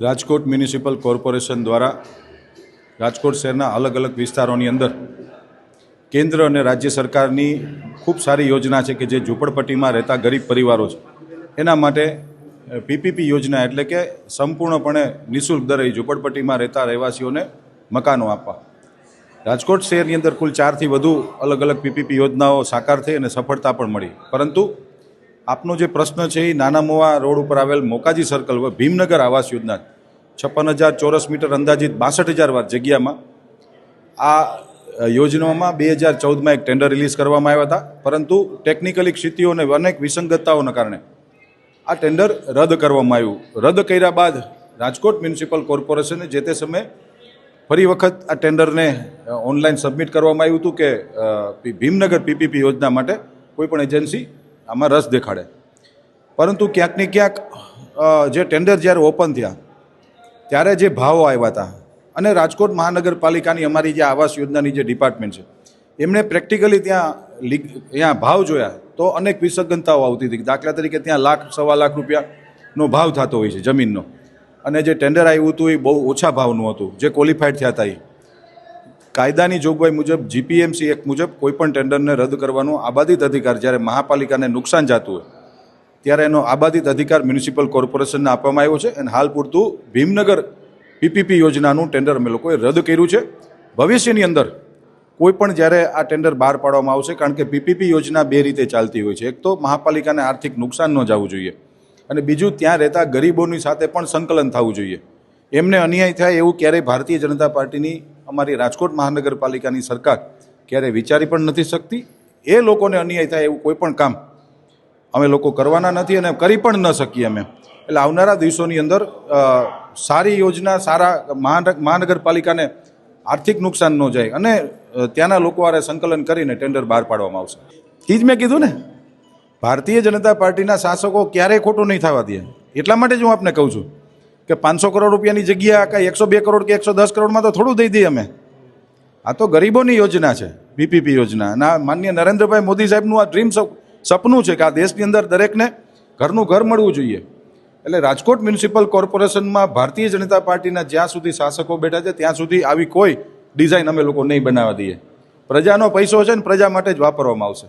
Rajkot municipal corporation દ્વારા રાજકોટ શહેરના અલગ અલગ વિસ્તારોની અંદર કેન્દ્ર અને રાજ્ય સરકારની ખૂબ સારી યોજના છે કે જે ઝૂંપડપટ્ટીમાં રહેતા ગરીબ પરિવારો છે એના માટે પીપીપી યોજના એટલે કે સંપૂર્ણપણે નિઃશુલ્ક દરે ઝૂંપડપટ્ટીમાં રહેતા રહેવાસીઓને મકાનો આપવા. રાજકોટ શહેરની અંદર કુલ 4થી વધુ અલગ અલગ પીપીપી યોજનાઓ સાકાર થઈ અને સફળતા પણ મળી. પરંતુ આપનો જે પ્રશ્ન છે એ નાના મોવા રોડ ઉપર આવેલ મોકાજી સર્કલ ભીમનગર આવાસ યોજના 56,000 ચોરસ મીટર અંદાજિત 62,000 વાર જગ્યામાં આ યોજનામાં 2014માં એક ટેન્ડર રિલીઝ કરવામાં આવ્યા હતા, પરંતુ ટેકનિકલી ક્ષિતિઓ અને અનેક વિસંગતતાઓના કારણે આ ટેન્ડર રદ કરવામાં આવ્યું. રદ કર્યા બાદ રાજકોટ મ્યુનિસિપલ કોર્પોરેશને જે તે સમયે ફરી વખત આ ટેન્ડરને ઓનલાઈન સબમિટ કરવામાં આવ્યું હતું કે ભીમનગર પીપીપી યોજના માટે કોઈપણ એજન્સી આમાં રસ દેખાડે. પરંતુ ક્યાંક ને ક્યાંક જે ટેન્ડર જ્યારે ઓપન થયા ત્યારે જે ભાવો આવ્યા હતા અને રાજકોટ મહાનગરપાલિકાની અમારી જે આવાસ યોજનાની જે ડિપાર્ટમેન્ટ છે એમણે પ્રેક્ટિકલી ત્યાં ભાવ જોયા તો અનેક વિસંગતતાઓ આવતી હતી. દાખલા તરીકે ત્યાં ₹1,00,000-1.25 લાખનો ભાવ થતો હોય છે જમીનનો, અને જે ટેન્ડર આવ્યું હતું એ બહુ ઓછા ભાવનું હતું. જે ક્વોલિફાઈડ થયા હતા એ કાયદાની જોગવાઈ મુજબ જીપીએમસી એક્ટ મુજબ કોઈપણ ટેન્ડરને રદ કરવાનો આબાદિત અધિકાર જ્યારે મહાપાલિકાને નુકસાન જતું હોય ત્યારે એનો આબાદિત અધિકાર મ્યુનિસિપલ કોર્પોરેશનને આપવામાં આવ્યો છે. અને હાલ પૂરતું ભીમનગર પીપીપી યોજનાનું ટેન્ડર અમે લોકોએ રદ કર્યું છે. ભવિષ્યની અંદર કોઈ પણ જ્યારે આ ટેન્ડર બહાર પાડવામાં આવશે, કારણ કે પીપીપી યોજના બે રીતે ચાલતી હોય છે. એક તો મહાપાલિકાને આર્થિક નુકસાન ન જવું જોઈએ, અને બીજું ત્યાં રહેતા ગરીબોની સાથે પણ સંકલન થવું જોઈએ. એમને અન્યાય થાય એવું ક્યારેય ભારતીય જનતા પાર્ટીની અમારી રાજકોટ મહાનગરપાલિકાની સરકાર ક્યારેય વિચારી પણ નથી શકતી. એ લોકોને અન્યાય થાય એવું કોઈ પણ કામ અમે લોકો કરવાના નથી અને કરી પણ ન શકીએ અમે. એટલે આવનારા દિવસોની અંદર સારી યોજના, સારા મહાનગરપાલિકાને આર્થિક નુકસાન ન જાય અને ત્યાંના લોકો આરે સંકલન કરીને ટેન્ડર બહાર પાડવામાં આવશે. એ જ મેં કીધું ને, ભારતીય જનતા પાર્ટીના શાસકો ક્યારેય ખોટું નહીં થવા દે. એટલા માટે જ હું આપને કહું છું કે 500 કરોડ રૂપિયાની જગ્યા કાંઈ 102 કરોડ કે 110 કરોડમાં તો થોડું દઈ દઈએ અમે. આ તો ગરીબોની યોજના છે પીપીપી યોજના. અને માનનીય નરેન્દ્રભાઈ મોદી સાહેબનું આ ડ્રીમ સપનું છે કે આ દેશની અંદર દરેકને ઘરનું ઘર મળવું જોઈએ. એટલે રાજકોટ મ્યુનિસિપલ કોર્પોરેશનમાં ભારતીય જનતા પાર્ટીના જ્યાં સુધી શાસકો બેઠા છે ત્યાં સુધી આવી કોઈ ડિઝાઇન અમે લોકો નહીં બનાવવા દઈએ. પ્રજાનો પૈસો છે ને પ્રજા માટે જ વાપરવામાં આવશે.